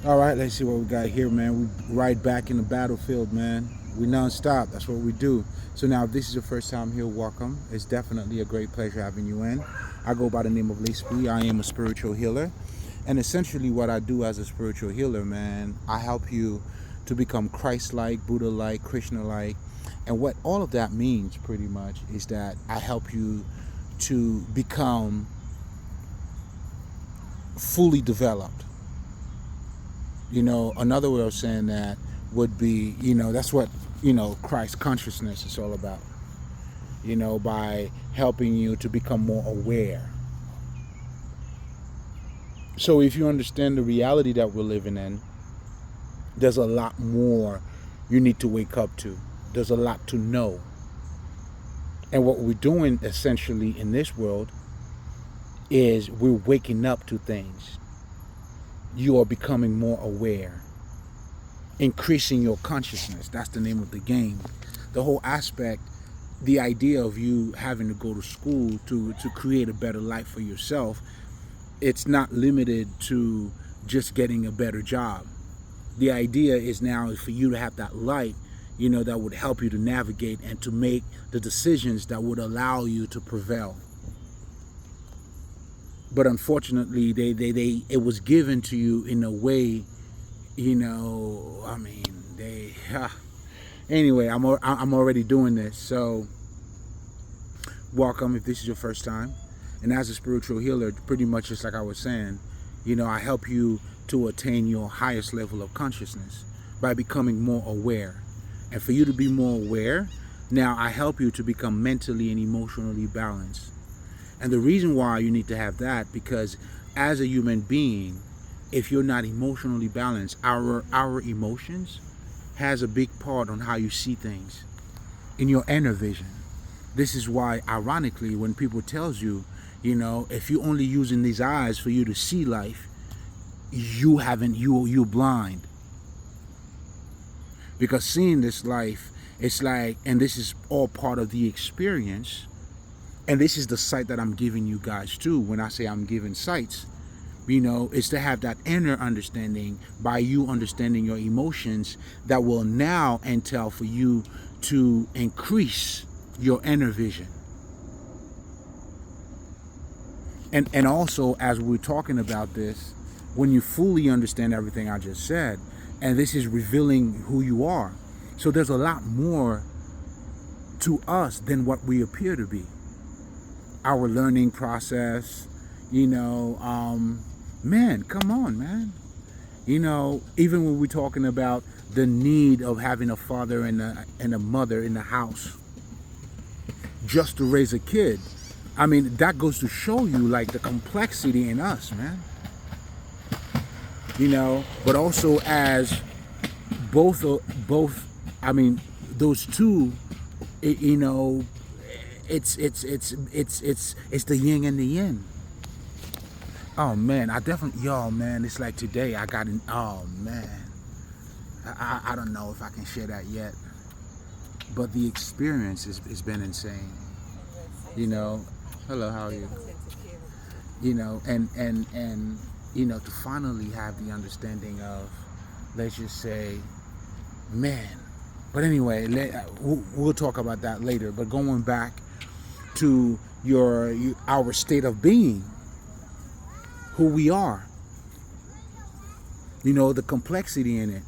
All right, let's see what we got here, man. We right back in the battlefield, man. We non-stop. That's what we do. So now, if this is your first time here, welcome. It's definitely a great pleasure having you in. I go by the name of Leesby. I am a spiritual healer. And essentially what I do as a spiritual healer, man, I help you to become Christ-like, Buddha-like, Krishna-like. And what all of that means pretty much is that I help you to become fully developed. Another way of saying that would be, that's what, Christ consciousness is all about, by helping you to become more aware. So if you understand the reality that we're living in, there's a lot more you need to wake up to. There's a lot to know. And what we're doing essentially in this world is we're waking up to things. You are becoming more aware, increasing your consciousness. That's the name of the game. The whole aspect, the idea of you having to go to school to create a better life for yourself, it's not limited to just getting a better job. The idea is now for you to have that light, that would help you to navigate and to make the decisions that would allow you to prevail. But unfortunately, it was given to you in a way, anyway, I'm already doing this. So welcome if this is your first time. And as a spiritual healer, pretty much just like I was saying, I help you to attain your highest level of consciousness by becoming more aware. And for you to be more aware, now I help you to become mentally and emotionally balanced. And the reason why you need to have that, because as a human being, if you're not emotionally balanced, our emotions has a big part on how you see things in your inner vision. This is why, ironically, when people tells you, if you're only using these eyes for you to see life, you're blind. Because seeing this life, it's like, and this is all part of the experience. And this is the sight that I'm giving you guys too. When I say I'm giving sights, is to have that inner understanding by you understanding your emotions that will now entail for you to increase your inner vision. And also, as we're talking about this, when you fully understand everything I just said, and this is revealing who you are. So there's a lot more to us than what we appear to be. Our learning process, man, come on, man. Even when we're talking about the need of having a father and a mother in the house just to raise a kid, that goes to show you like the complexity in us, man. But also as both, those two, it's the yin and the yin. Oh man, man, it's like today I got oh man. I don't know if I can share that yet. But the experience has been insane. Hello, how are you? And to finally have the understanding of, let's just say, man. But anyway, we'll talk about that later. But going back to our state of being, who we are, the complexity in it,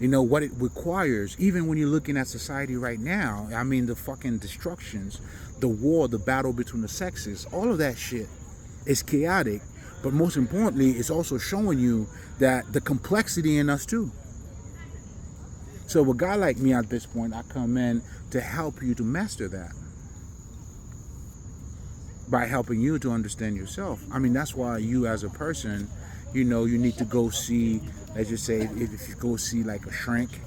what it requires. Even when you're looking at society right now, the fucking destructions, the war, the battle between the sexes, all of that shit is chaotic. But most importantly, it's also showing you that the complexity in us too. So a guy like me at this point, I come in to help you to master that by helping you to understand yourself. That's why you as a person, you need to go see, let's just say, if you go see like a shrink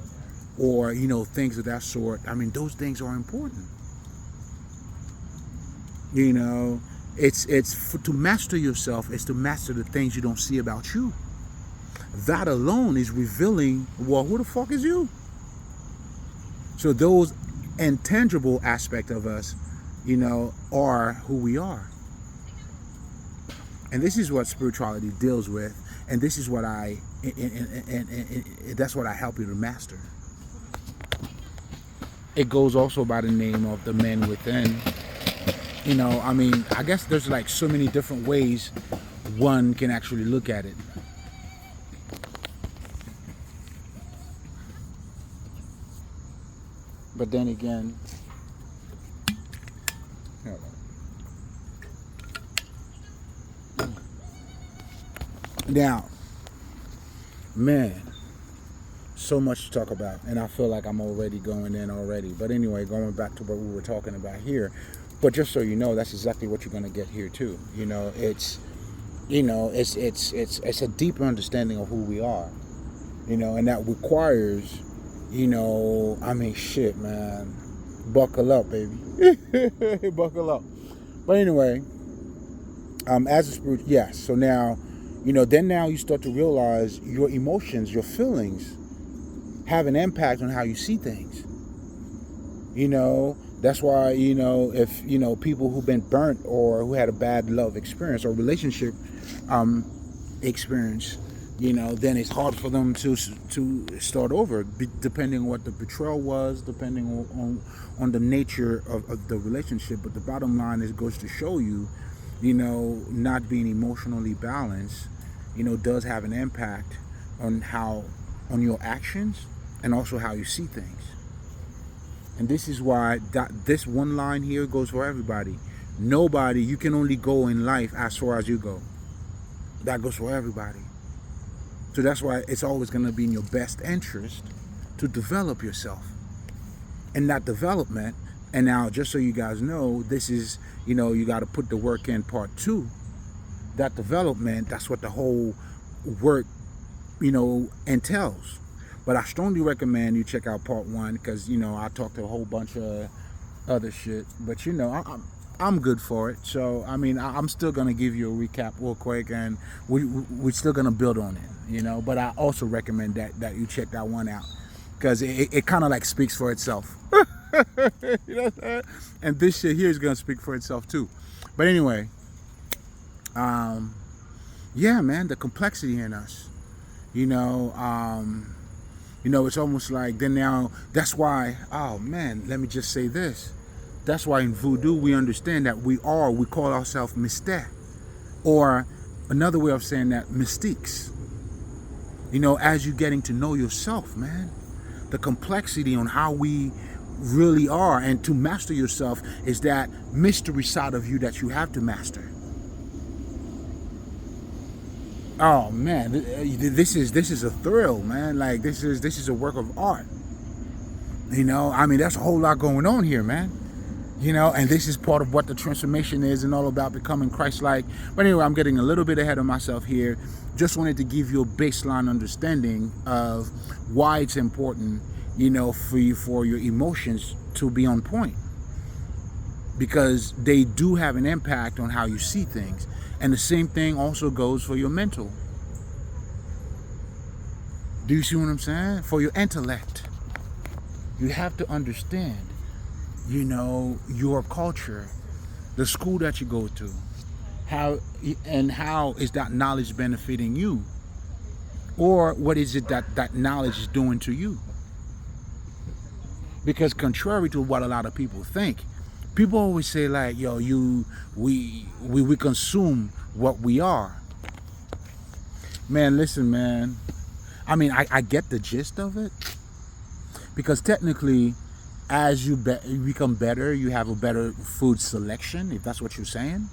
or, things of that sort. Those things are important. To master yourself is to master the things you don't see about you. That alone is revealing, well, who the fuck is you? So those intangible aspects of us, are who we are. And this is what spirituality deals with, and this is what that's what I help you to master. It goes also by the name of the men within. I mean, I guess there's like so many different ways one can actually look at it. But then again, now, man, so much to talk about, and I feel like I'm already going in already. But anyway, going back to what we were talking about here, but just so you know, that's exactly what you're going to get here too. It's a deeper understanding of who we are, and that requires, I mean, shit, man, buckle up, baby, buckle up. But anyway, as a spirit, yes. So now, then now you start to realize your emotions, your feelings, have an impact on how you see things. That's why, if, people who've been burnt or who had a bad love experience or relationship experience, then it's hard for them to start over, depending on what the betrayal was, depending on the nature of the relationship. But the bottom line is, goes to show you, not being emotionally balanced, does have an impact on your actions and also how you see things. And this is why this one line here goes for everybody. Nobody, you can only go in life as far as you go. That goes for everybody. So that's why it's always going to be in your best interest to develop yourself. And that development, and now just so you guys know, this is, you got to put the work in part 2. That development, that's what the whole work, entails. But I strongly recommend you check out part 1 because, I talked a whole bunch of other shit. But, I'm good for it. So, I mean, I'm still going to give you a recap real quick, and we're still going to build on it, But I also recommend that you check that one out because it kind of like speaks for itself. And this shit here is going to speak for itself too. But anyway, yeah, man, the complexity in us, it's almost like then now, that's why, oh man, let me just say this. That's why in voodoo, we understand that we call ourselves mystère, or another way of saying that, mystiques. As you're getting to know yourself, man, the complexity on how we really are, and to master yourself is that mystery side of you that you have to master. Oh man, this is a thrill, man. Like this is a work of art. I mean, that's a whole lot going on here, man. And this is part of what the transformation is and all about becoming Christ-like. But anyway, I'm getting a little bit ahead of myself here. Just wanted to give you a baseline understanding of why it's important, for your emotions to be on point. Because they do have an impact on how you see things. And the same thing also goes for your mental. Do you see what I'm saying? For your intellect. You have to understand, your culture, the school that you go to, how is that knowledge benefiting you? Or what is it that knowledge is doing to you? Because contrary to what a lot of people think, people always say like, yo, we consume what we are. Man, listen, man. I mean, I get the gist of it. Because technically, as you become better, you have a better food selection, if that's what you're saying.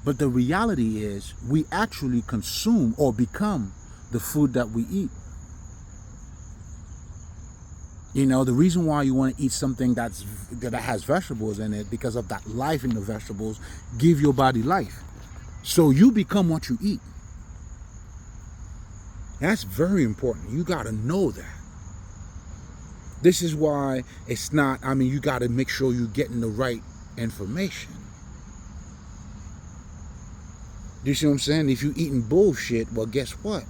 But the reality is, we actually consume or become the food that we eat. The reason why you want to eat something that has vegetables in it, because of that life in the vegetables, give your body life. So you become what you eat. That's very important. You got to know that. This is why it's not, I mean, you got to make sure you're getting the right information. You see what I'm saying? If you're eating bullshit, well, guess what?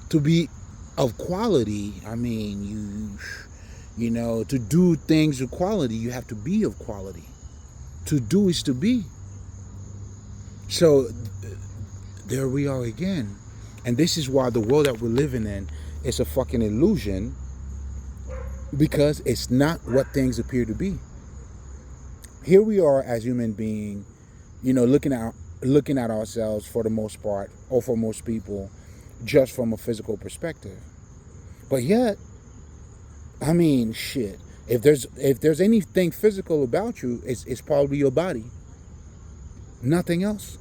To be of quality, I mean, to do things of quality, you have to be of quality. To do is to be. So there we are again. And this is why the world that we're living in is a fucking illusion, because it's not what things appear to be. Here we are as human beings, looking at ourselves for the most part, or for most people, just from a physical perspective. But yet, I mean, shit. If there's anything physical about you, it's probably your body. Nothing else.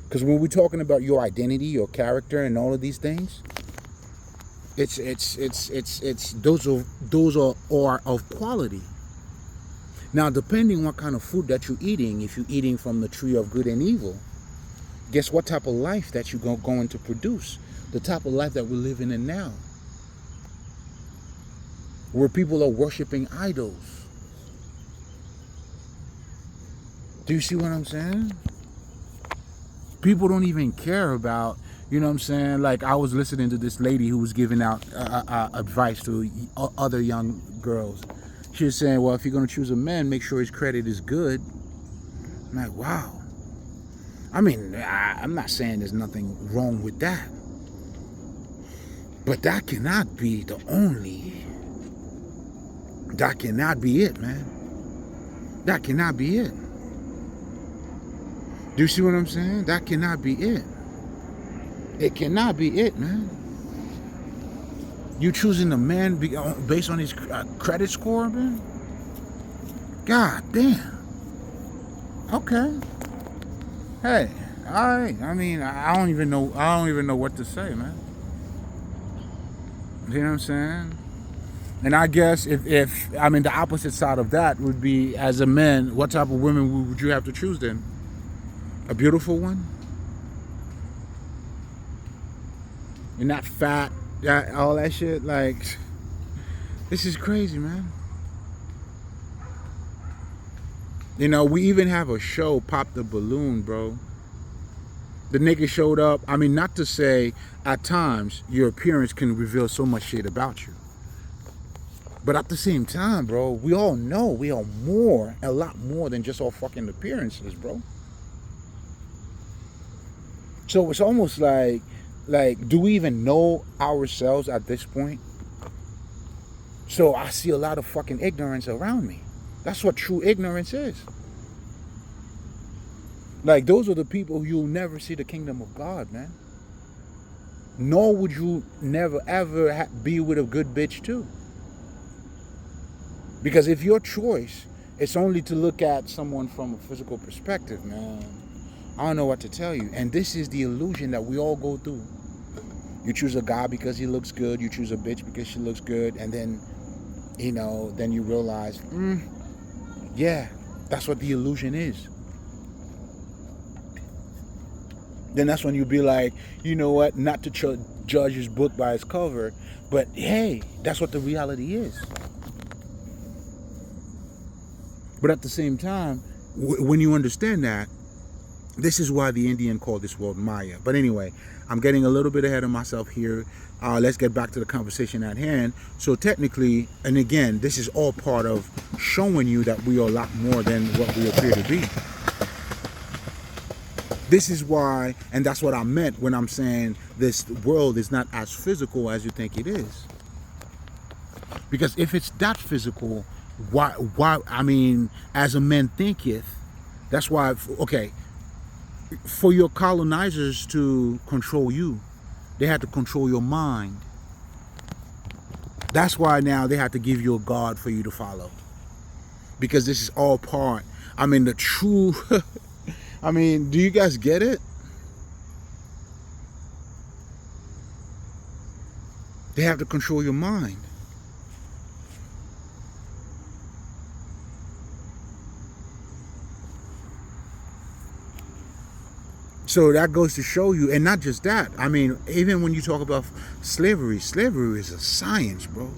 Because when we're talking about your identity, your character, and all of these things, those are of quality. Now, depending what kind of food that you're eating, if you're eating from the tree of good and evil, guess what type of life that you're going to produce? The type of life that we're living in now, where people are worshiping idols. Do you see what I'm saying? People don't even care about, like I was listening to this lady who was giving out advice to other young girls. She was saying, well, if you're going to choose a man, make sure his credit is good. I'm like, wow. I mean, I'm not saying there's nothing wrong with that. But that cannot be the only. That cannot be it, man. That cannot be it. Do you see what I'm saying? That cannot be it. It cannot be it, man. You choosing a man based on his credit score, man? God damn. Okay. Hey, all right. I mean, I don't even know what to say, man. You know what I'm saying? And I guess if the opposite side of that would be, as a man, what type of women would you have to choose then? A beautiful one? You're not fat, all that shit. Like, this is crazy, man. We even have a show, Pop the Balloon, bro. The nigga showed up. I mean, not to say at times your appearance can reveal so much shit about you. But at the same time, bro, we all know we are a lot more than just our fucking appearances, bro. So it's almost like, do we even know ourselves at this point? So I see a lot of fucking ignorance around me. That's what true ignorance is. Like, those are the people you'll never see the kingdom of God, man. Nor would you never ever be with a good bitch too. Because if your choice is only to look at someone from a physical perspective, man, I don't know what to tell you. And this is the illusion that we all go through. You choose a guy because he looks good. You choose a bitch because she looks good. And then, then you realize, yeah, that's what the illusion is. Then that's when you be like, you know what, not to judge his book by its cover, but hey, that's what the reality is. But at the same time, when you understand that, this is why the Indian called this world Maya. But anyway, I'm getting a little bit ahead of myself here. Let's get back to the conversation at hand. So technically, and again, this is all part of showing you that we are a lot more than what we appear to be. This is why, and that's what I meant when I'm saying this world is not as physical as you think it is. Because if it's that physical, why, I mean, as a man thinketh, that's why, okay, for your colonizers to control you, they had to control your mind. That's why now they have to give you a God for you to follow. Because this is all part, I mean, the true, I mean, do you guys get it? They have to control your mind. So that goes to show you, and not just that. I mean, even when you talk about slavery is a science, bro.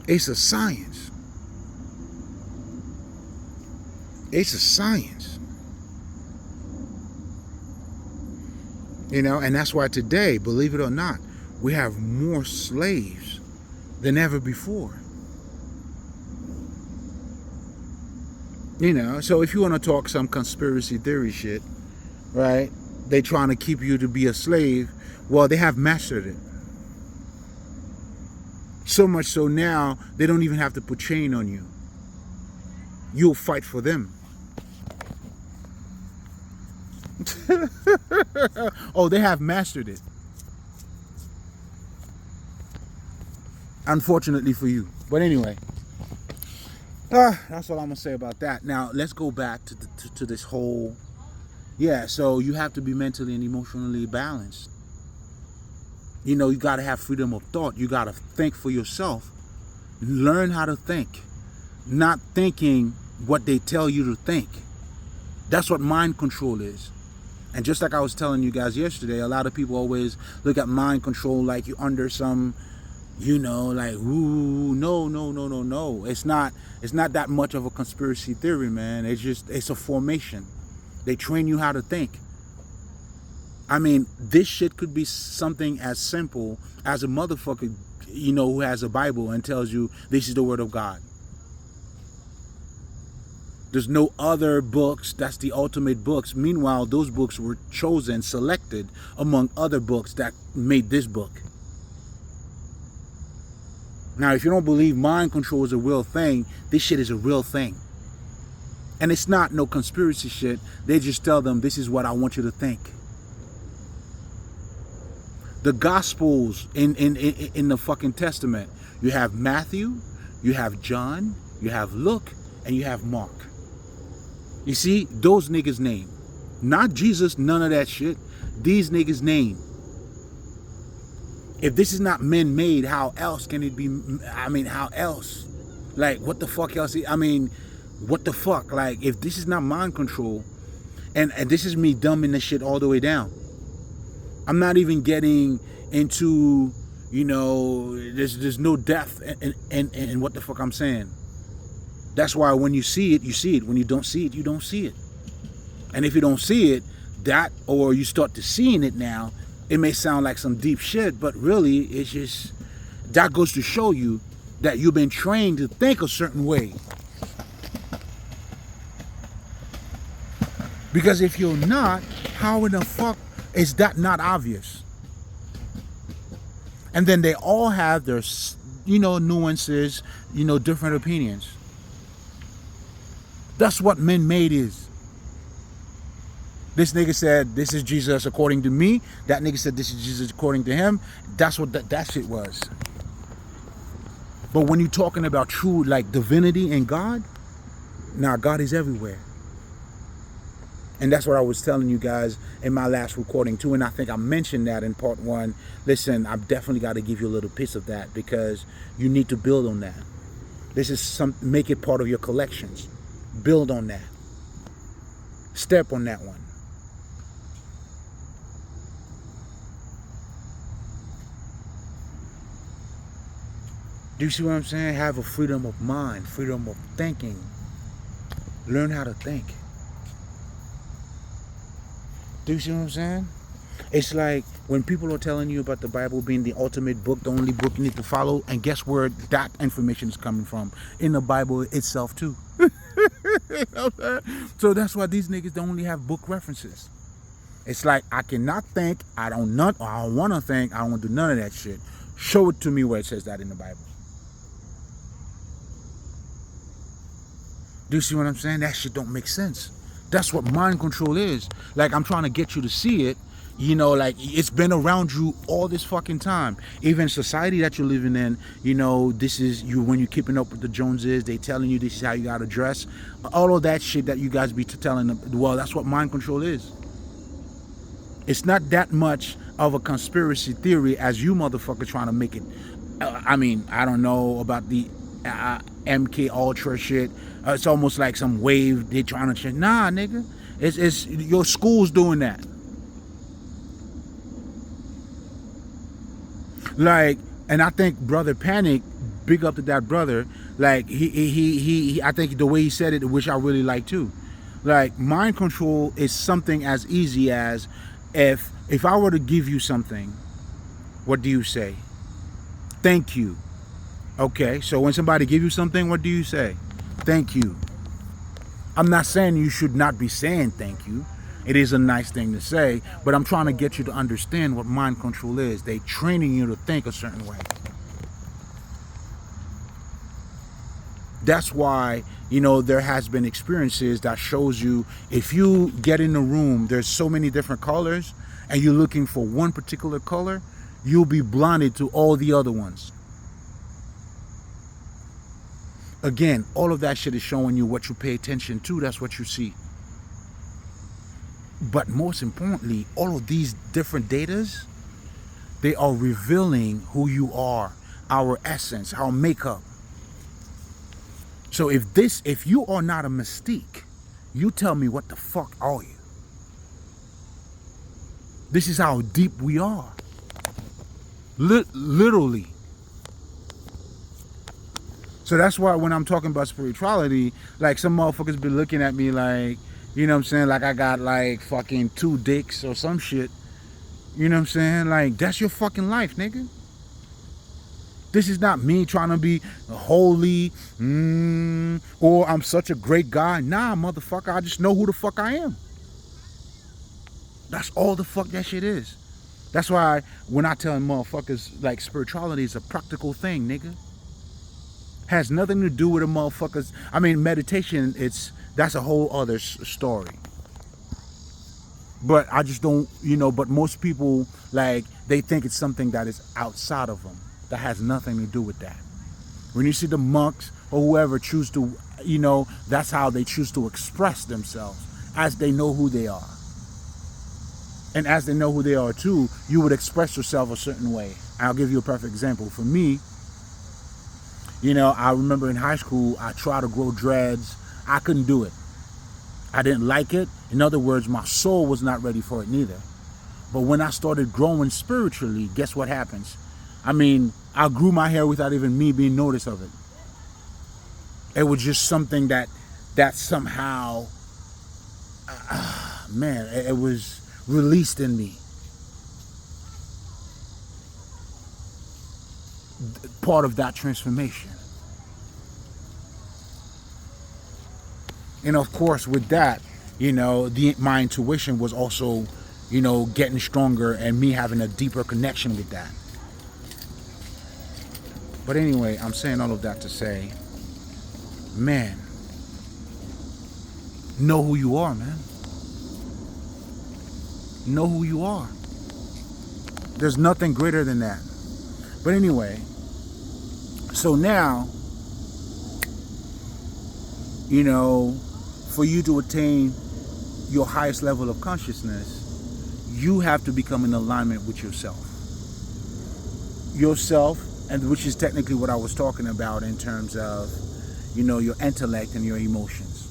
It's a science. It's a science. And that's why today, believe it or not, we have more slaves than ever before. So if you want to talk some conspiracy theory shit, right? They trying to keep you to be a slave. Well, they have mastered it. So much so now, they don't even have to put chain on you. You'll fight for them. Oh, they have mastered it. Unfortunately for you. But anyway, that's all I'm going to say about that. Now, let's go back to this whole... Yeah, so you have to be mentally and emotionally balanced. You got to have freedom of thought. You got to think for yourself. Learn how to think. Not thinking what they tell you to think. That's what mind control is. And just like I was telling you guys yesterday, a lot of people always look at mind control like you're under some, like, ooh, no. It's not that much of a conspiracy theory, man. It's a formation. They train you how to think. I mean, this shit could be something as simple as a motherfucker, who has a Bible and tells you this is the word of God. There's no other books. That's the ultimate books. Meanwhile, those books were chosen, selected among other books that made this book. Now, if you don't believe mind control is a real thing, this shit is a real thing. And it's not no conspiracy shit. They just tell them, this is what I want you to think. The Gospels in the fucking Testament, you have Matthew, you have John, you have Luke, and you have Mark. You see, those niggas' name. Not Jesus, none of that shit. These niggas' name. If this is not man-made, how else can it be? I mean, how else? Like, what the fuck else? I mean, what the fuck? Like, if this is not mind control, and this is me dumbing this shit all the way down. I'm not even getting into, there's no depth in what the fuck I'm saying. That's why when you see it, you see it. When you don't see it, you don't see it. And if you don't see it, or you start to seeing it now, it may sound like some deep shit, but really, it's just, that goes to show you that you've been trained to think a certain way. Because if you're not, how in the fuck is that not obvious? And then they all have their, nuances, different opinions. That's what man-made is. This nigga said, this is Jesus according to me. That nigga said, this is Jesus according to him. That's what that shit was. But when you're talking about true, like, divinity and God, God is everywhere. And that's what I was telling you guys in my last recording too. And I think I mentioned that in part 1. Listen, I've definitely got to give you a little piece of that because you need to build on that. This is make it part of your collections. Build on that. Step on that one. Do you see what I'm saying? Have a freedom of mind, freedom of thinking. Learn how to think. Do you see what I'm saying? It's like when people are telling you about the Bible being the ultimate book, the only book you need to follow, and guess where that information is coming from? In the Bible itself too. So that's why these niggas don't only have book references. It's like, I cannot think, I don't want to think, I don't want to do none of that shit. Show it to me where it says that in the Bible. Do you see what I'm saying? That shit don't make sense. That's what mind control is. Like, I'm trying to get you to see it. Like, it's been around you all this fucking time. Even society that you're living in, this is you when you're keeping up with the Joneses, they telling you this is how you gotta dress. All of that shit that you guys be telling them, well, that's what mind control is. It's not that much of a conspiracy theory as you motherfucker trying to make it. I don't know about the MK Ultra shit. It's almost like some wave they trying to change. Nah, nigga. It's your school's doing that. Like, and I think Brother Panic, big up to that brother. Like, he I think the way he said it, which I really like too. Like, mind control is something as easy as if I were to give you something, what do you say? Thank you. Okay, so when somebody gives you something, what do you say? Thank you. I'm not saying you should not be saying thank you. It is a nice thing to say, but I'm trying to get you to understand what mind control is. They training you to think a certain way. That's why, there has been experiences that shows you if you get in the room, there's so many different colors and you're looking for one particular color, you'll be blinded to all the other ones. Again, all of that shit is showing you what you pay attention to. That's what you see. But most importantly, all of these different datas, they are revealing who you are, our essence, our makeup. So if you are not a mystique, you tell me what the fuck are you? This is how deep we are. Literally. So that's why when I'm talking about spirituality, like some motherfuckers be looking at me like, you know what I'm saying? Like I got like fucking 2 dicks or some shit. You know what I'm saying? Like that's your fucking life, nigga. This is not me trying to be holy, or I'm such a great guy. Nah, motherfucker, I just know who the fuck I am. That's all the fuck that shit is. That's why when I tell motherfuckers like spirituality is a practical thing, nigga. Has nothing to do with a motherfuckers. I mean, meditation, that's a whole other story. But I just don't, but most people, like, they think it's something that is outside of them. That has nothing to do with that. When you see the monks or whoever choose to, that's how they choose to express themselves, as they know who they are. And as they know who they are too, you would express yourself a certain way. I'll give you a perfect example. For me, I remember in high school, I tried to grow dreads. I couldn't do it. I didn't like it. In other words, my soul was not ready for it neither. But when I started growing spiritually, guess what happens? I mean, I grew my hair without even me being noticed of it. It was just something that somehow, it was released in me. Part of that transformation. And of course, with that, my intuition was also, getting stronger and me having a deeper connection with that. But anyway, I'm saying all of that to say, man, know who you are, man. Know who you are. There's nothing greater than that. But anyway, so now, for you to attain your highest level of consciousness, you have to become in alignment with yourself. Yourself, and which is technically what I was talking about in terms of, your intellect and your emotions.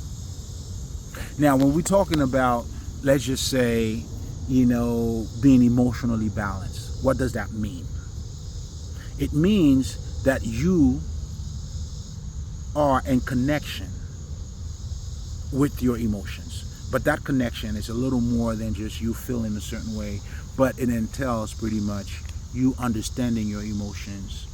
Now, when we're talking about, let's just say, being emotionally balanced, what does that mean? It means that you are in connection with your emotions. But that connection is a little more than just you feeling a certain way, but it entails pretty much you understanding your emotions,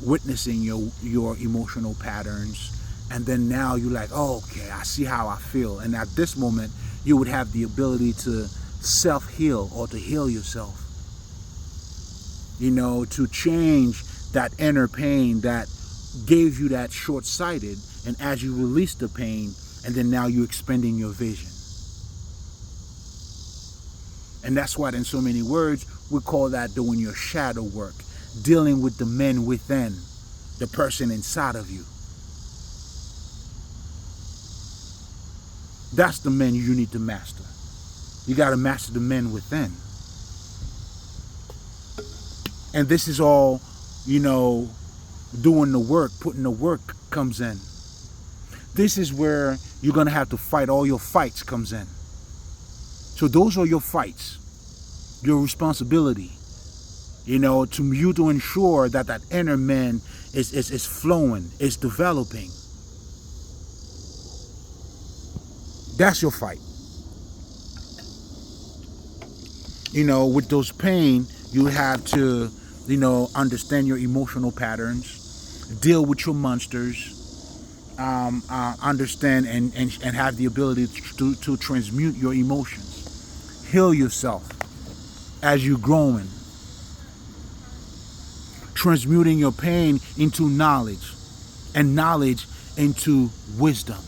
witnessing your emotional patterns, and then now you're like, oh, okay, I see how I feel. And at this moment, you would have the ability to self-heal or to heal yourself. To change that inner pain that gave you that short-sighted, and as you release the pain, and then now you're expanding your vision. And that's why in so many words, we call that doing your shadow work, dealing with the men within, the person inside of you. That's the men you need to master. You got to master the men within. And this is all, doing the work, putting the work comes in. This is where you're going to have to fight. All your fights comes in. So those are your fights, your responsibility, to ensure that that inner man is flowing, is developing. That's your fight. With those pain, you have to, understand your emotional patterns, deal with your monsters, understand and have the ability to transmute your emotions, heal yourself as you're growing, transmuting your pain into knowledge and knowledge into wisdom.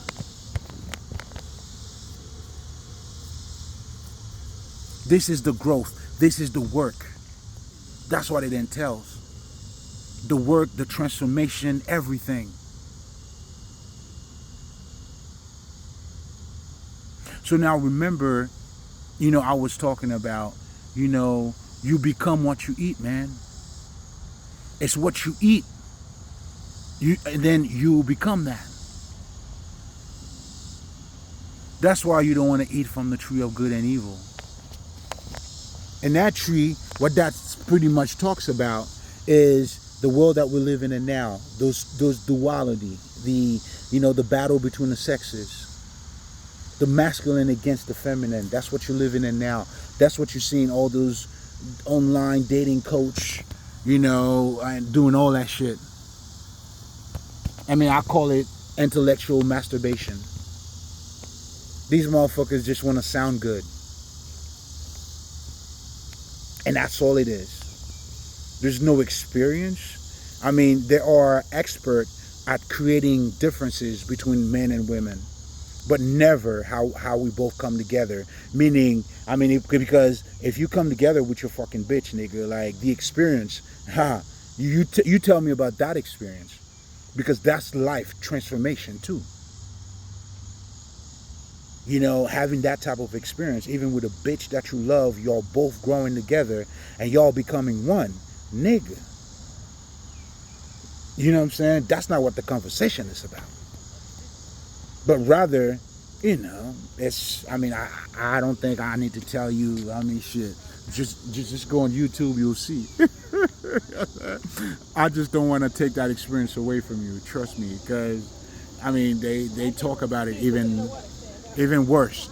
This is the growth. This is the work. That's what it entails. The work, the transformation, everything. So now remember, I was talking about, you become what you eat, man. It's what you eat. And then you become that. That's why you don't want to eat from the tree of good and evil. And that tree, what that pretty much talks about is the world that we're living in now. Those duality, the battle between the sexes. The masculine against the feminine. That's what you're living in now. That's what you're seeing all those online dating coach, and doing all that shit. I mean, I call it intellectual masturbation. These motherfuckers just want to sound good. And that's all it is. There's no experience. I mean, they are expert at creating differences between men and women. But never how we both come together. Meaning, because if you come together with your fucking bitch, nigga, like the experience, you tell me about that experience. Because that's life transformation too. Having that type of experience, even with a bitch that you love, y'all both growing together and y'all becoming one, nigga. You know what I'm saying? That's not what the conversation is about. But rather, it's, I don't think I need to tell you, shit. Just go on YouTube, you'll see. I just don't want to take that experience away from you, trust me, because, they talk about it even worse.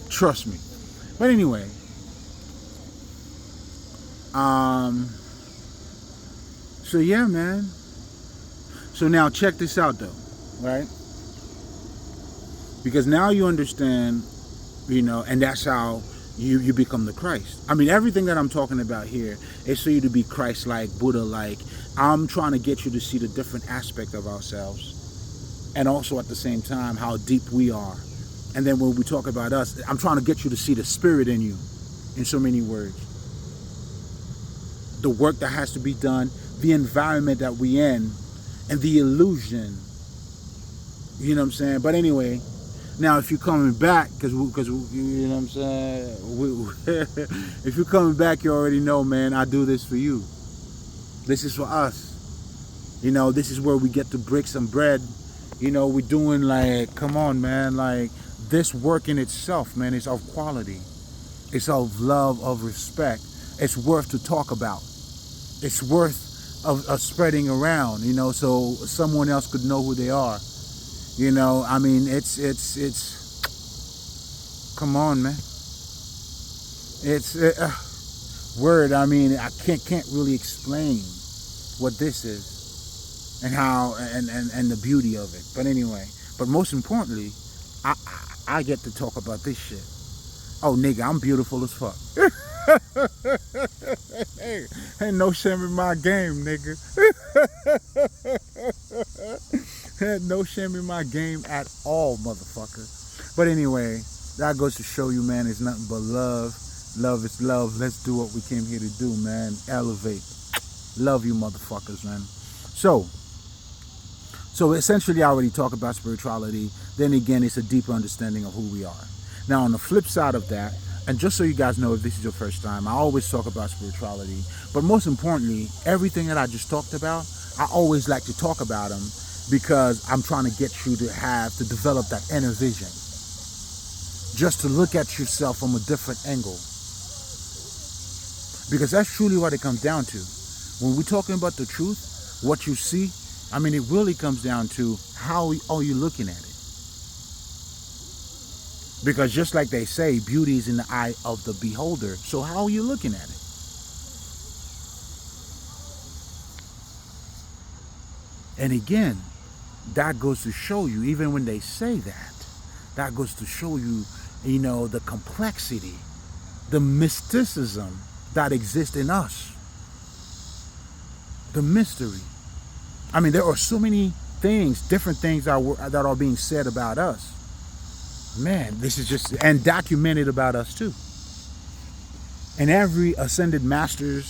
Trust me. But anyway, so yeah, man. So now check this out though, right? Because now you understand, and that's how you become the Christ. Everything that I'm talking about here is for you to be Christ-like, Buddha-like. I'm trying to get you to see the different aspect of ourselves, and also at the same time how deep we are. And then when we talk about us, I'm trying to get you to see the spirit in you, in so many words. The work that has to be done, the environment that we're in, and the illusion. You know what I'm saying? But anyway, now if you're coming back, because you know what I'm saying? If you're coming back, you already know, man, I do this for you. This is for us. This is where we get to break some bread. We're doing like, come on, man, like this work in itself, man, is of quality. It's of love, of respect. It's worth to talk about. It's worth of spreading around, so someone else could know who they are. It's come on, man. It's word. I can't really explain what this is and how and the beauty of it. But anyway, but most importantly, I get to talk about this shit. Oh, nigga, I'm beautiful as fuck. Hey, ain't no shame in my game, nigga. No shame in my game at all, motherfucker. But anyway, that goes to show you, man, it's nothing but love. Love is love. Let's do what we came here to do, man. Elevate. Love you, motherfuckers, man. So essentially, I already talked about spirituality. Then again, it's a deeper understanding of who we are. Now, on the flip side of that, and just so you guys know, if this is your first time, I always talk about spirituality. But most importantly, everything that I just talked about, I always like to talk about them because I'm trying to get you to develop that inner vision. Just to look at yourself from a different angle. Because that's truly what it comes down to. When we're talking about the truth, what you see, it really comes down to how are you looking at it. Because just like they say, beauty is in the eye of the beholder. So how are you looking at it? And again, that goes to show you, even when they say that, that goes to show you, the complexity, the mysticism that exists in us, the mystery. I mean, there are so many things, different things that are being said about us. Man, this is just, and documented about us too. And every ascended masters,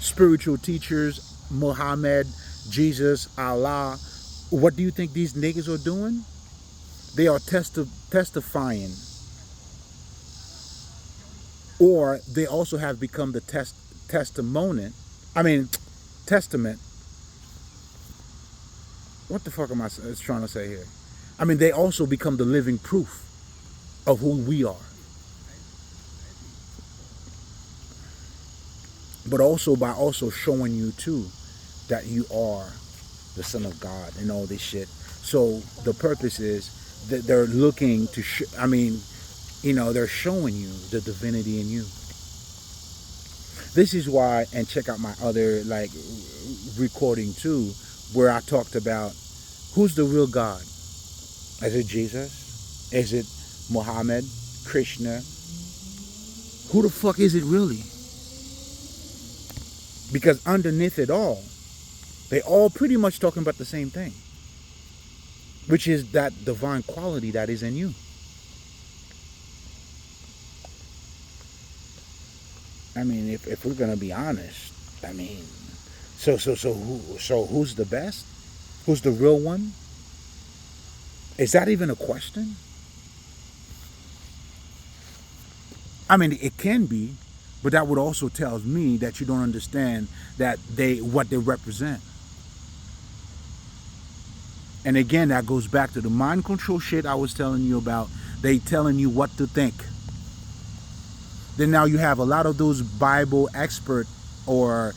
spiritual teachers, Muhammad, Jesus, Allah, what do you think these niggas are doing? They are testifying. Or they also have become the testament. What the fuck am I trying to say here? I mean, they also become the living proof of who we are. But also by also showing you too that you are the Son of God and all this shit. So the purpose is that they're looking to, they're showing you the divinity in you. This is why, and check out my other recording too, where I talked about who's the real God. Is it Jesus? Is it Muhammad? Krishna? Who the fuck is it really? Because underneath it all, they all pretty much talking about the same thing, which is that divine quality that is in you. I mean, if we're gonna be honest, I mean, so who's the best? Who's the real one? Is that even a question? I mean, it can be, but that would also tell me that you don't understand that what they represent. And again, that goes back to the mind control shit I was telling you about. They telling you what to think. Then now you have a lot of those Bible expert or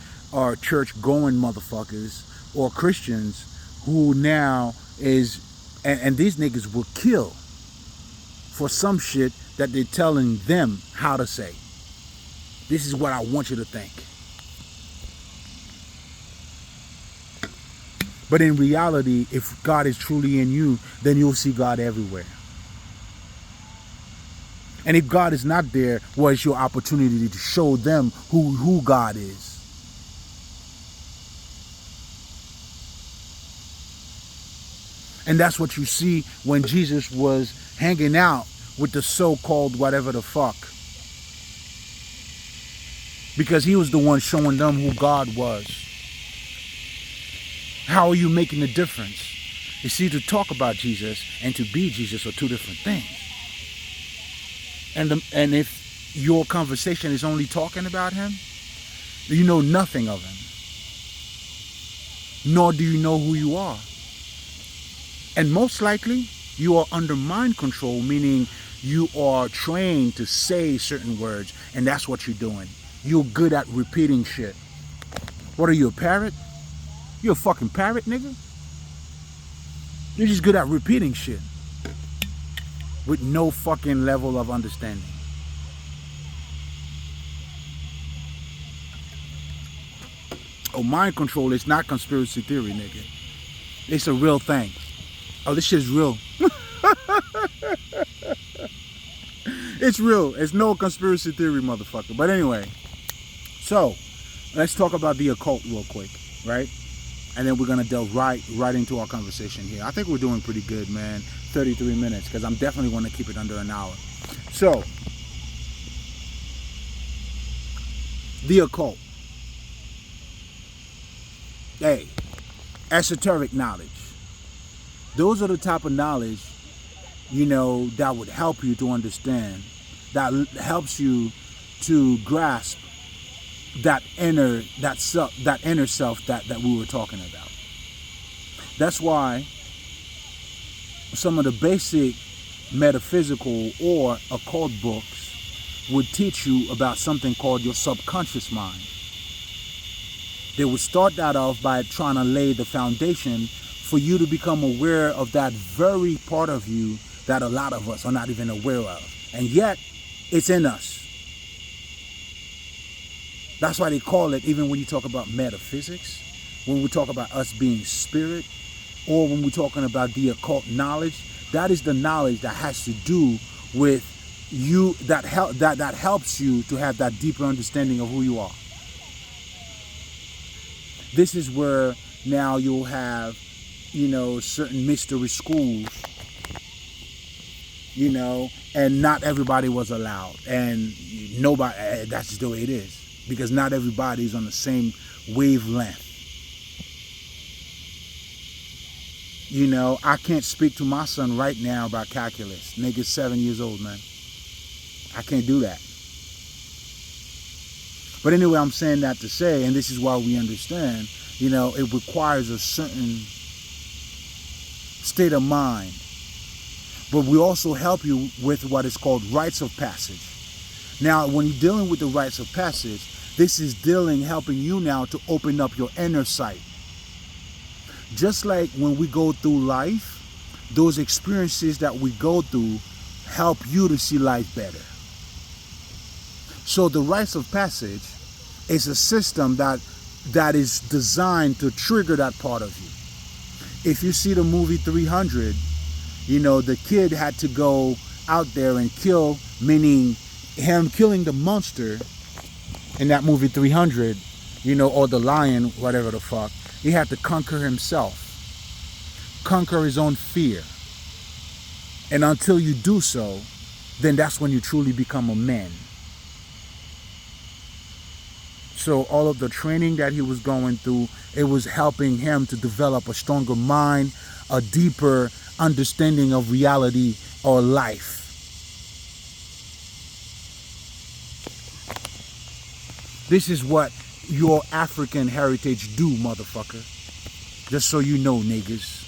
church going motherfuckers or Christians who now is, and these niggas will kill for some shit that they're telling them how to say. This is what I want you to think. But in reality, if God is truly in you, then you'll see God everywhere. And if God is not there, well, it's your opportunity to show them who God is. And that's what you see when Jesus was hanging out with the so-called whatever the fuck. Because he was the one showing them who God was. How are you making a difference? You see, to talk about Jesus and to be Jesus are two different things. And if your conversation is only talking about him, you know nothing of him. Nor do you know who you are. And most likely, you are under mind control, meaning you are trained to say certain words, and that's what you're doing. You're good at repeating shit. What are you, a parrot? You a fucking parrot, nigga? You're just good at repeating shit with no fucking level of understanding. Oh, mind control is not conspiracy theory, nigga. It's a real thing. Oh, this shit's real. It's real. It's no conspiracy theory, motherfucker. But anyway, so let's talk about the occult real quick, right? And then we're going to delve right into our conversation here. I think we're doing pretty good, man. 33 minutes, because I'm definitely going to keep it under an hour. So, the occult. Hey, esoteric knowledge. Those are the type of knowledge, that would help you to understand, that helps you to grasp that inner self that we were talking about. That's why some of the basic metaphysical or occult books would teach you about something called your subconscious mind. They would start that off by trying to lay the foundation for you to become aware of that very part of you that a lot of us are not even aware of. And yet, it's in us. That's why they call it, even when you talk about metaphysics, when we talk about us being spirit, or when we're talking about the occult knowledge, that is the knowledge that has to do with you, that helps you to have that deeper understanding of who you are. This is where now you'll have, certain mystery schools, and not everybody was allowed, and nobody, that's just the way it is, because not everybody is on the same wavelength. I can't speak to my son right now about calculus. Nigga's 7 years old, man. I can't do that. But anyway, I'm saying that to say, and this is why we understand, it requires a certain state of mind. But we also help you with what is called rites of passage. Now, when you're dealing with the rites of passage, this is helping you now to open up your inner sight. Just like when we go through life, those experiences that we go through help you to see life better. So the rites of passage is a system that is designed to trigger that part of you. If you see the movie 300, the kid had to go out there and kill, meaning him killing the monster in that movie 300, or the lion, whatever the fuck. He had to conquer himself, conquer his own fear. And until you do so, then that's when you truly become a man. So all of the training that he was going through, it was helping him to develop a stronger mind, a deeper understanding of reality or life. This is what your African heritage do, motherfucker. Just so you know, niggas.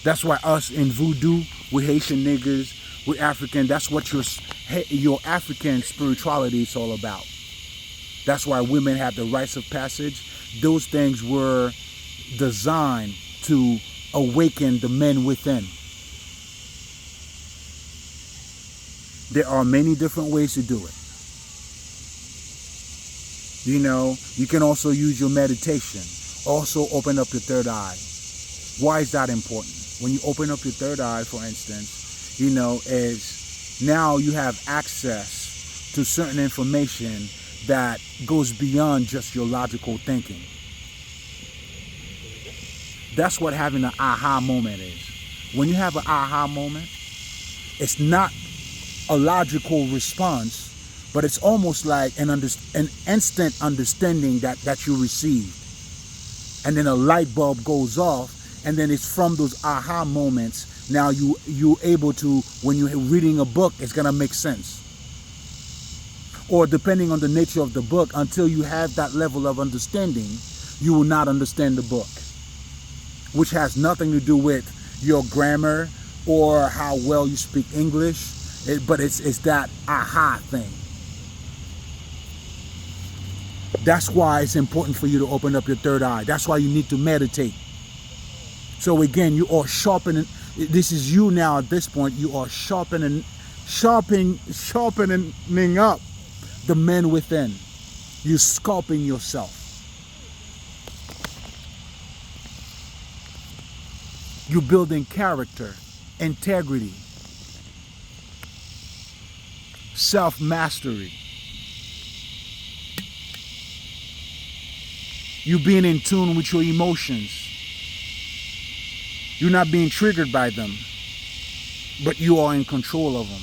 That's why us in voodoo, we Haitian niggas, we African, that's what your African spirituality is all about. That's why women have the rites of passage. Those things were designed to awaken the men within. There are many different ways to do it. You can also use your meditation. Also open up your third eye. Why is that important? When you open up your third eye, for instance, is now you have access to certain information that goes beyond just your logical thinking. That's what having an aha moment is. When you have an aha moment, it's not a logical response, but it's almost like an instant understanding that you received. And then a light bulb goes off, and then it's from those aha moments, now you're able to, when you're reading a book, it's going to make sense. Or depending on the nature of the book, until you have that level of understanding, you will not understand the book. Which has nothing to do with your grammar or how well you speak English, but it's that aha thing. That's why it's important for you to open up your third eye. That's why you need to meditate. So again, you are sharpening. This is you now at this point. You are sharpening up the men within. You're sculpting yourself. You're building character, integrity, self-mastery. You being in tune with your emotions. You're not being triggered by them, but you are in control of them.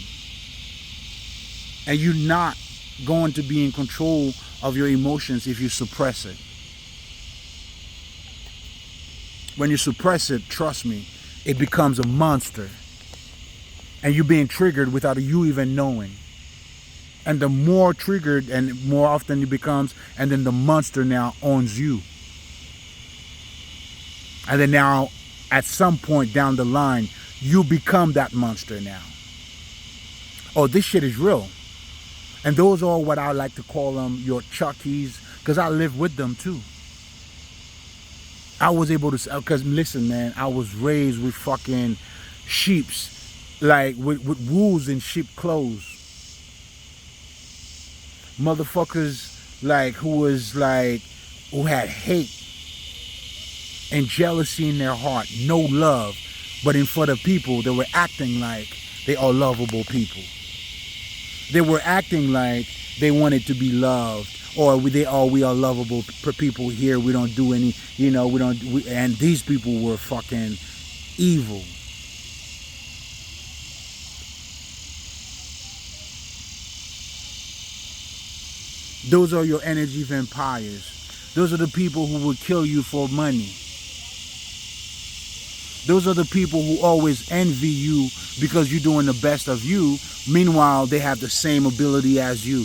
And you're not going to be in control of your emotions if you suppress it. When you suppress it, trust me, it becomes a monster. And you're being triggered without you even knowing. And the more triggered and more often it becomes, and then the monster now owns you. And then now, at some point down the line, you become that monster now. Oh, this shit is real. And those are what I like to call them, your Chuckies, because I live with them too. I was able to, because listen, man, I was raised with fucking sheeps, like with wolves in sheep clothes. Motherfuckers who had hate and jealousy in their heart, no love. But in front of people, they were acting like they are lovable people. They were acting like they wanted to be loved, or we are lovable people here. We don't do any, and these people were fucking evil. Those are your energy vampires. Those are the people who will kill you for money. Those are the people who always envy you because you're doing the best of you. Meanwhile, they have the same ability as you.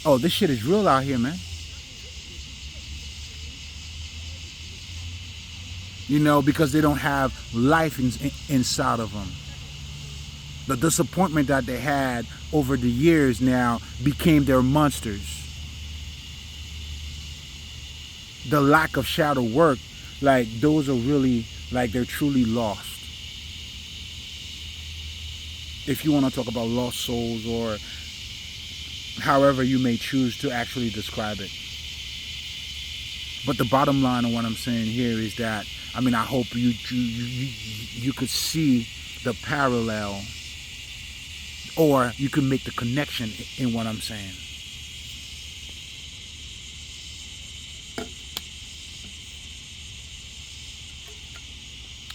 Oh, this shit is real out here, man. Because they don't have life inside of them. The disappointment that they had over the years now became their monsters. The lack of shadow work, like those are really, like they're truly lost. If you want to talk about lost souls, or however you may choose to actually describe it. But the bottom line of what I'm saying here is that, I hope you could see the parallel, or you can make the connection in what I'm saying.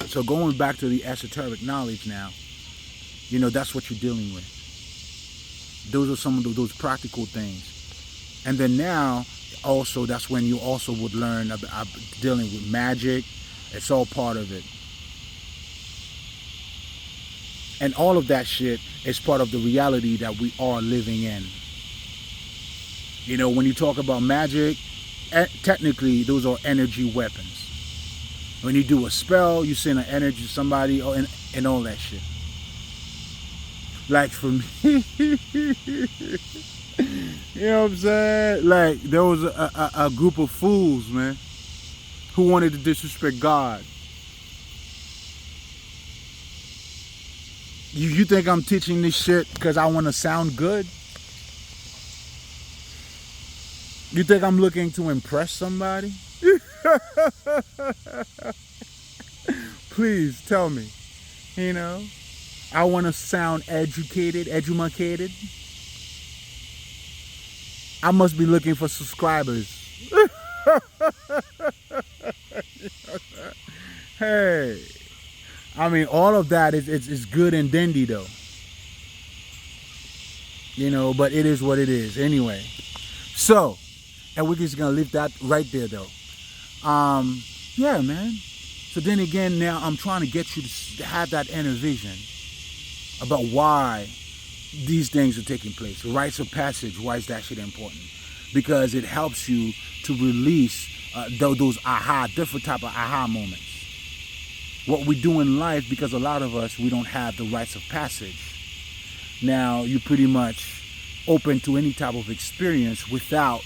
So going back to the esoteric knowledge now, that's what you're dealing with. Those are some of those practical things. And then now, also, that's when you also would learn about dealing with magic. It's all part of it. And all of that shit is part of the reality that we are living in. When you talk about magic, technically those are energy weapons. When you do a spell, you send an energy to somebody, and all that shit. Like for me, you know what I'm saying? Like there was a group of fools, man, who wanted to disrespect God. You think I'm teaching this shit because I want to sound good? You think I'm looking to impress somebody? Please tell me. I want to sound educated. I must be looking for subscribers. Hey, all of that is good and dandy though. But it is what it is anyway. So, and we're just gonna leave that right there though. Yeah, man. So then again, now I'm trying to get you to have that inner vision about why these things are taking place. Rites of passage, why is that shit important? Because it helps you to release those different type of aha moments. What we do in life, because a lot of us, we don't have the rites of passage. Now, you're pretty much open to any type of experience without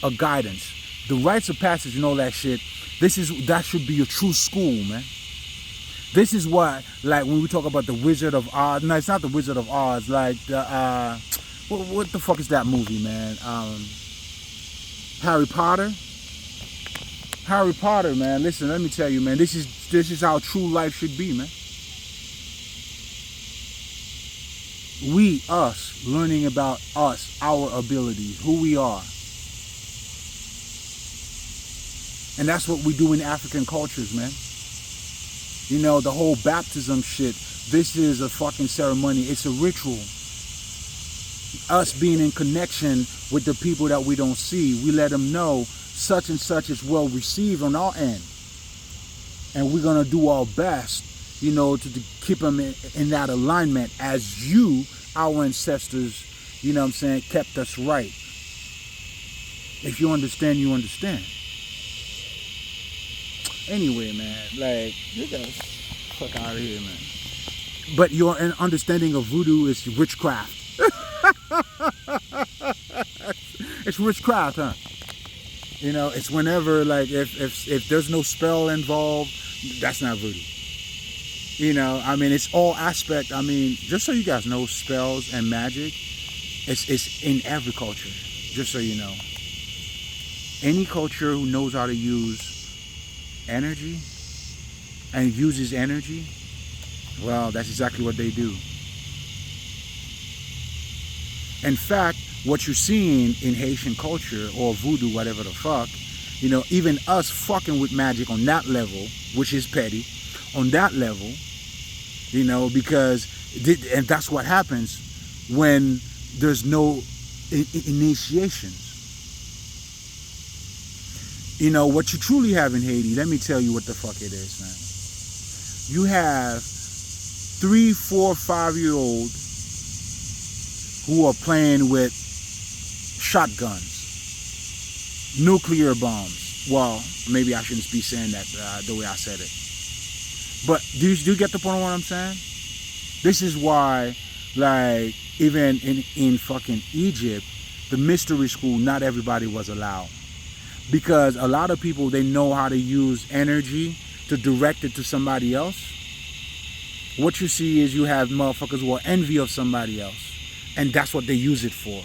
a guidance. The rites of passage and all that shit, that should be a true school, man. This is what, like when we talk about the Wizard of Oz, no, it's not the Wizard of Oz, like the, what the fuck is that movie, man? Harry Potter? Harry Potter, man, listen, let me tell you, man, this is how true life should be, man. Us, learning about us, our abilities, who we are. And that's what we do in African cultures, man. The whole baptism shit, this is a fucking ceremony. It's a ritual. Us being in connection with the people that we don't see, we let them know such and such is well received on our end. And we're going to do our best, to keep them in that alignment as our ancestors, kept us right. If you understand, you understand. Anyway, man, like, you guys fuck out of here, man. But your understanding of voodoo is witchcraft. It's witchcraft, huh? It's whenever, like, if there's no spell involved, that's not voodoo. It's all aspect. Just so you guys know, spells and magic, it's in every culture, just so you know. Any culture who knows how to use energy and uses energy, well, that's exactly what they do. In fact, what you're seeing in Haitian culture or voodoo, whatever the fuck, you know, even us fucking with magic on that level, which is petty, on that level, you know, because, and that's what happens when there's no initiations. You know, what you truly have in Haiti, let me tell you what the fuck it is, man. You have 3, 4, 5-year-olds who are playing with shotguns, nuclear bombs. Well, maybe I shouldn't be saying that the way I said it. But do you get the point of what I'm saying? This is why, like, even in fucking Egypt, the mystery school, not everybody was allowed. Because a lot of people, they know how to use energy to direct it to somebody else. What you see is you have motherfuckers who are envy of somebody else. And that's what they use it for.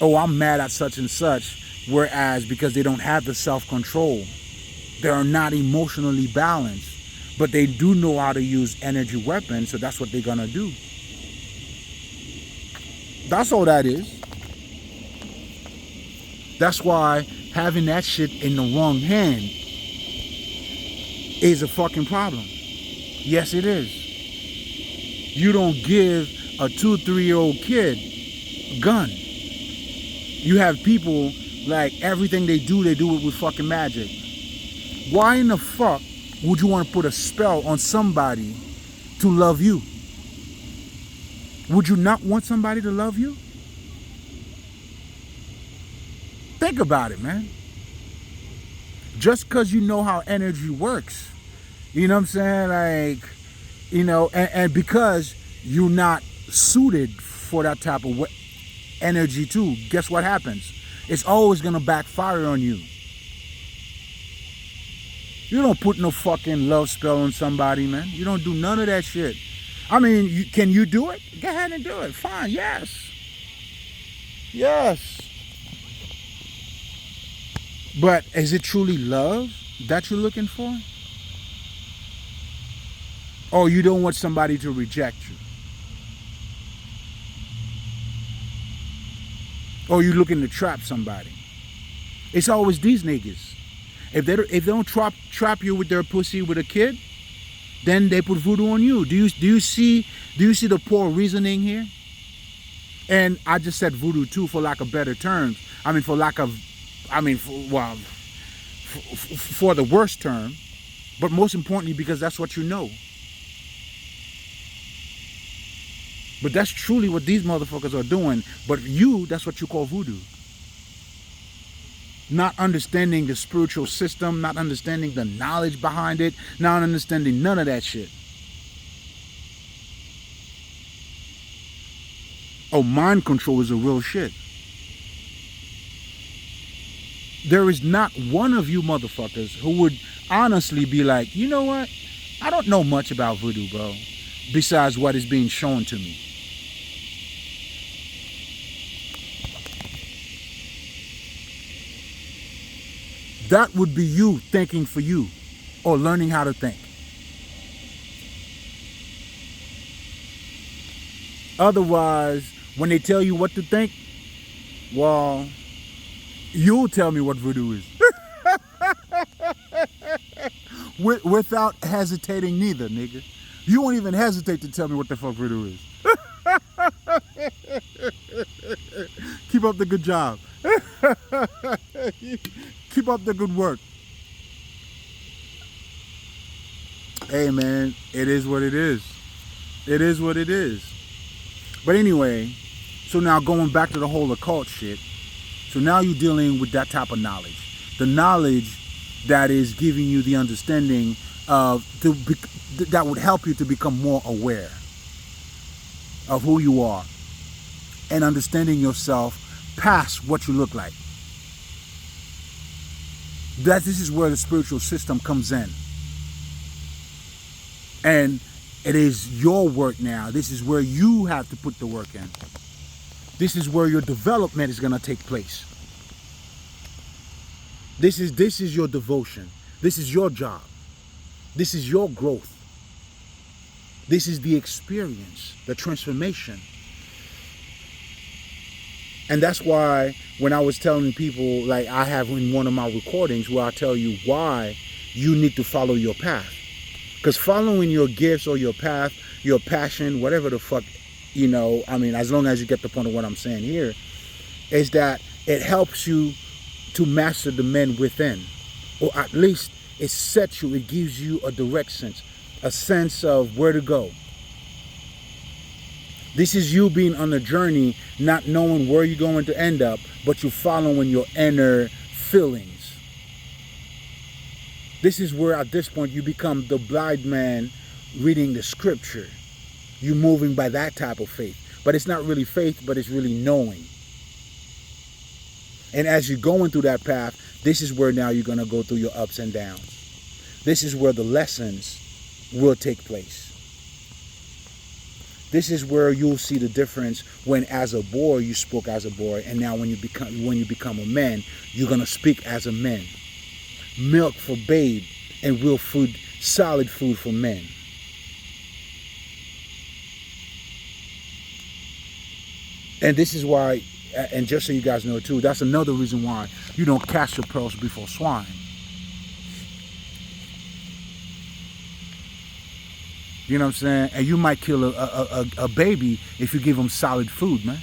Oh, I'm mad at such and such. Whereas because they don't have the self-control, they are not emotionally balanced. But they do know how to use energy weapons, so that's what they're gonna do. That's all that is. That's why having that shit in the wrong hand is a fucking problem. Yes, it is. You don't give a 2, 3-year-old kid a gun. You have people, like, everything they do it with fucking magic. Why in the fuck would you want to put a spell on somebody to love you? Would you not want somebody to love you? Think about it, man. Just because you know how energy works, you know what I'm saying? Like, you know, and because you're not suited for that type of energy too, guess what happens? It's always going to backfire on you. You don't put no fucking love spell on somebody, man. You don't do none of that shit. I mean, can you do it? Go ahead and do it. Fine, yes. Yes. But is it truly love that you're looking for? Or you don't want somebody to reject you? Or you looking to trap somebody? It's always these niggas. If they don't trap you with their pussy with a kid, then they put voodoo on you. Do you see the poor reasoning here? And I just said voodoo too, for lack of better terms. For the worst term, but most importantly because that's what you know. But that's truly what these motherfuckers are doing. But that's what you call voodoo. Not understanding the spiritual system, not understanding the knowledge behind it, not understanding none of that shit. Oh, mind control is a real shit. There is not one of you motherfuckers who would honestly be like, you know what? I don't know much about voodoo, bro, besides what is being shown to me. That would be you thinking for you, or learning how to think. Otherwise, when they tell you what to think, well, you'll tell me what voodoo is. Without hesitating neither, nigga. You won't even hesitate to tell me what the fuck voodoo is. Keep up the good job. Keep up the good work. Hey, man, it is what it is. It is what it is. But anyway, so now going back to the whole occult shit. So now you're dealing with that type of knowledge. The knowledge that is giving you the understanding that would help you to become more aware of who you are and understanding yourself past what you look like. This is where the spiritual system comes in. And it is your work now. This is where you have to put the work in. This is where your development is going to take place. This is your devotion. This is your job. This is your growth. This is the experience, the transformation. And that's why when I was telling people, like I have in one of my recordings where I tell you why you need to follow your path. Because following your gifts or your path, your passion, whatever the fuck, as long as you get the point of what I'm saying here, is that it helps you to master the men within. Or at least it sets you, it gives you a direct sense, a sense of where to go. This is you being on a journey, not knowing where you're going to end up, but you're following your inner feelings. This is where at this point you become the blind man reading the scripture. You're moving by that type of faith. But it's not really faith, but it's really knowing. And as you're going through that path, this is where now you're going to go through your ups and downs. This is where the lessons will take place. This is where you'll see the difference when as a boy you spoke as a boy, and now when you become a man, you're gonna speak as a man. Milk for babe and real food, solid food for men. And this is why, and just so you guys know too, that's another reason why you don't cast your pearls before swine. You know what I'm saying? And you might kill a baby if you give them solid food, man.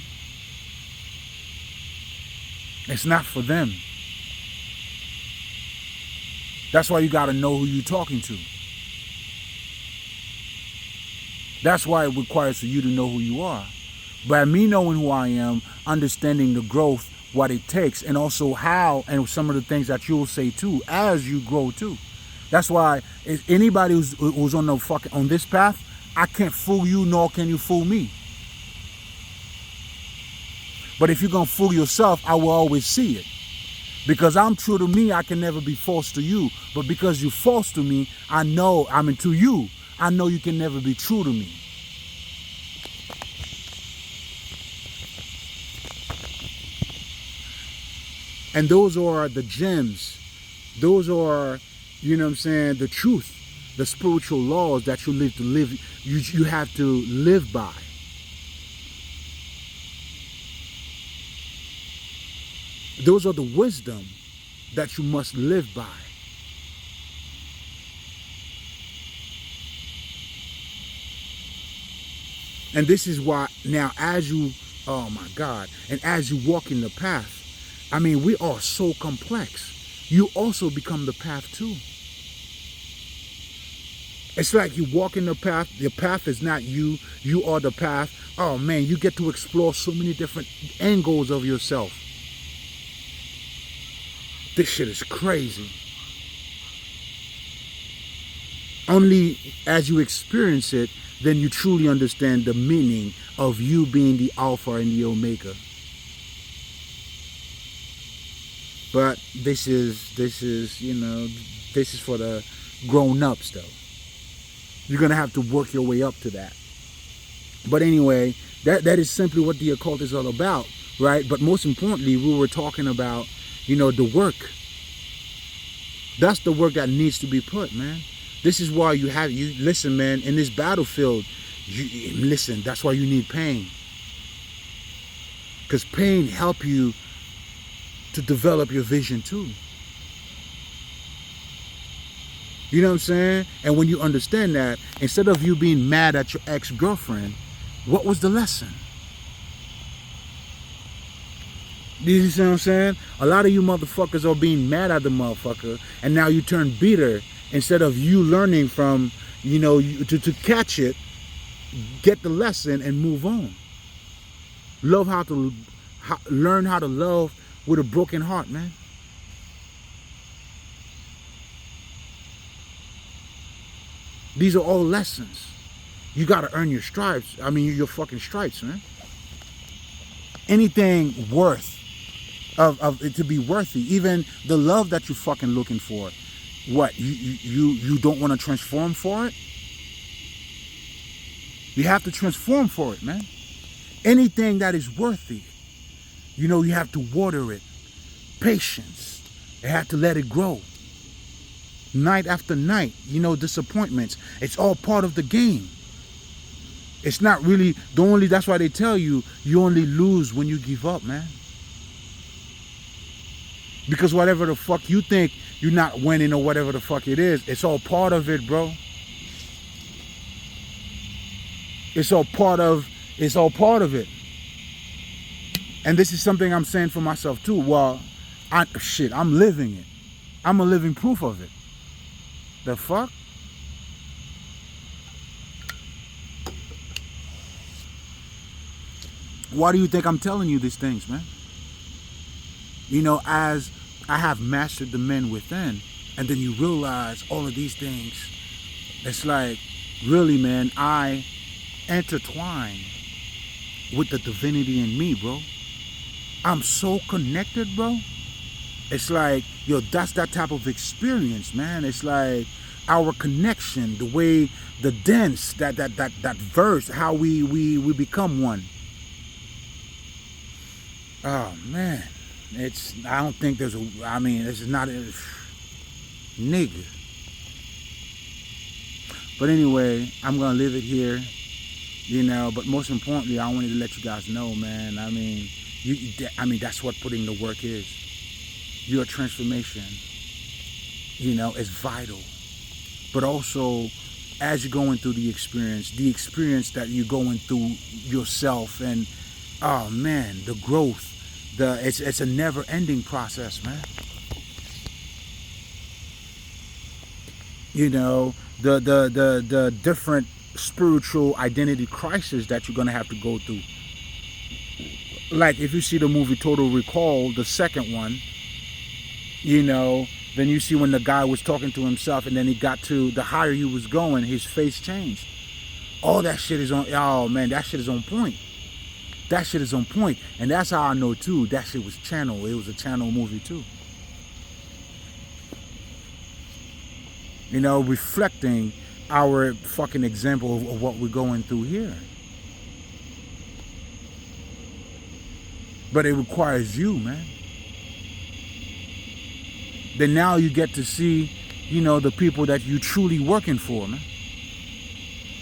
It's not for them. That's why you got to know who you're talking to. That's why it requires for you to know who you are. By me knowing who I am, understanding the growth, what it takes, and also how, and some of the things that you'll say too, as you grow too. That's why if anybody who's on this path, I can't fool you, nor can you fool me. But if you're going to fool yourself, I will always see it. Because I'm true to me, I can never be false to you. But because you're false to me, to you, I know you can never be true to me. And those are the gems. Those are, the truth, the spiritual laws that you you have to live by. Those are the wisdom that you must live by. And this is why now as you walk in the path, we are so complex. You also become the path too. It's like you walk in the path is not you, you are the path. Oh man, you get to explore so many different angles of yourself. This shit is crazy. Only as you experience it, then you truly understand the meaning of you being the Alpha and the Omega. But this is for the grown-ups though. You're going to have to work your way up to that. But anyway, that is simply what the occult is all about, right? But most importantly, we were talking about, the work. That's the work that needs to be put, man. This is why listen, man, in this battlefield, that's why you need pain. Because pain helps you to develop your vision too. You know what I'm saying? And when you understand that, instead of you being mad at your ex-girlfriend, what was the lesson? You see what I'm saying? A lot of you motherfuckers are being mad at the motherfucker, and now you turn bitter instead of you learning from, to catch it, get the lesson, and move on. Learn how to love with a broken heart, man. These are all lessons. You got to earn your stripes. Your fucking stripes, man. Anything worth of it to be worthy, even the love that you're fucking looking for. What, you don't want to transform for it? You have to transform for it, man. Anything that is worthy, you have to water it. Patience, It had to let it grow. Night after night, disappointments. It's all part of the game. It's not really that's why they tell you only lose when you give up, man. Because whatever the fuck you think you're not winning or whatever the fuck it is, it's all part of it, bro. It's all part of it. And this is something I'm saying for myself too. Well, I'm living it. I'm a living proof of it. The fuck? Why do you think I'm telling you these things, man? As I have mastered the men within, and then you realize all of these things, it's like, really, man, I intertwine with the divinity in me, bro. I'm so connected, bro. It's like, that's that type of experience, man. It's like our connection, the way, the dance, that verse, how we become one. Oh, man. I don't think this is not a nigga. But anyway, I'm going to leave it here, but most importantly, I wanted to let you guys know, man. That's what putting the work is. Your transformation, is vital. But also, as you're going through the experience that you're going through yourself, and, oh man, the growth, it's a never-ending process, man. The different spiritual identity crisis that you're going to have to go through. Like if you see the movie Total Recall, the second one, then you see when the guy was talking to himself, and then he got to the higher he was going, his face changed. All that shit is on, oh man, that shit is on point. That shit is on point. And that's how I know too, that shit was channel. It was a channel movie too. Reflecting our fucking example of what we're going through here. But it requires you, man. Then now you get to see, the people that you truly working for, man.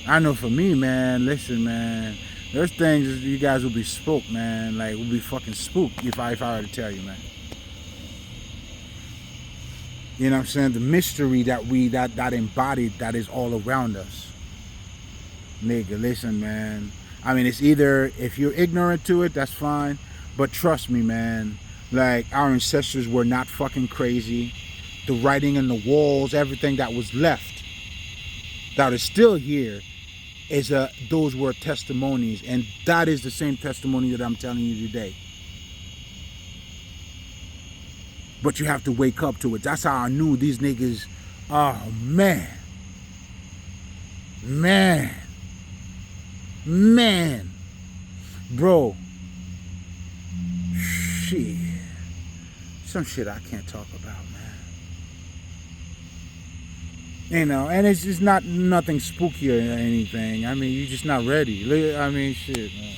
I know for me, man, listen, man, there's things you guys will be spooked, man. Like, will be fucking spooked if I were to tell you, man. You know what I'm saying? The mystery that embodied, that is all around us. Nigga, listen, man. It's either, if you're ignorant to it, that's fine. But trust me, man, like, our ancestors were not fucking crazy. The writing on the walls, everything that was left, that is still here, those were testimonies. And that is the same testimony that I'm telling you today. But you have to wake up to it. That's how I knew these niggas, oh, man. Bro. Shit. Some shit I can't talk about, man. And it's just not nothing spooky or anything. You're just not ready. Shit, man.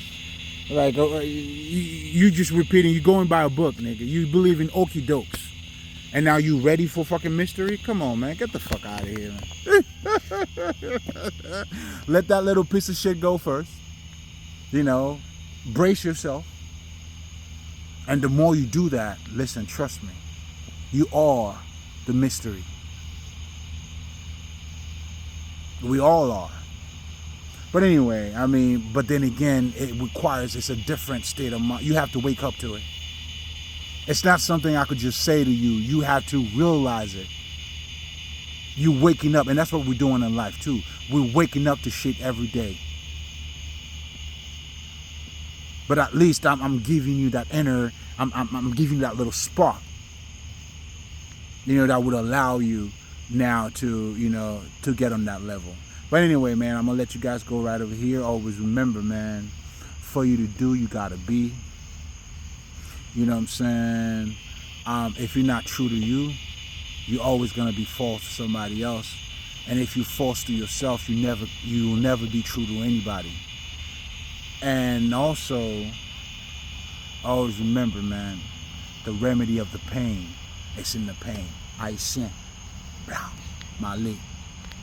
Like, you just repeating, you going by a book, nigga. You believe in okie dokes. And now you ready for fucking mystery? Come on, man. Get the fuck out of here, man. Let that little piece of shit go first. Brace yourself. And the more you do that, listen, trust me, you are the mystery. We all are. But anyway, but then again, it's a different state of mind. You have to wake up to it. It's not something I could just say to you. You have to realize it. You waking up, and that's what we're doing in life too. We're waking up to shit every day. But at least I'm giving you that I'm giving you that little spark. That would allow you now to get on that level. But anyway, man, I'm going to let you guys go right over here. Always remember, man, for you to do, you got to be. You know what I'm saying? If you're not true to you, you're always going to be false to somebody else. And if you're false to yourself, you will never be true to anybody. And also, always remember, man, the remedy of the pain It's in the pain. Haïtien. Blah. Mali.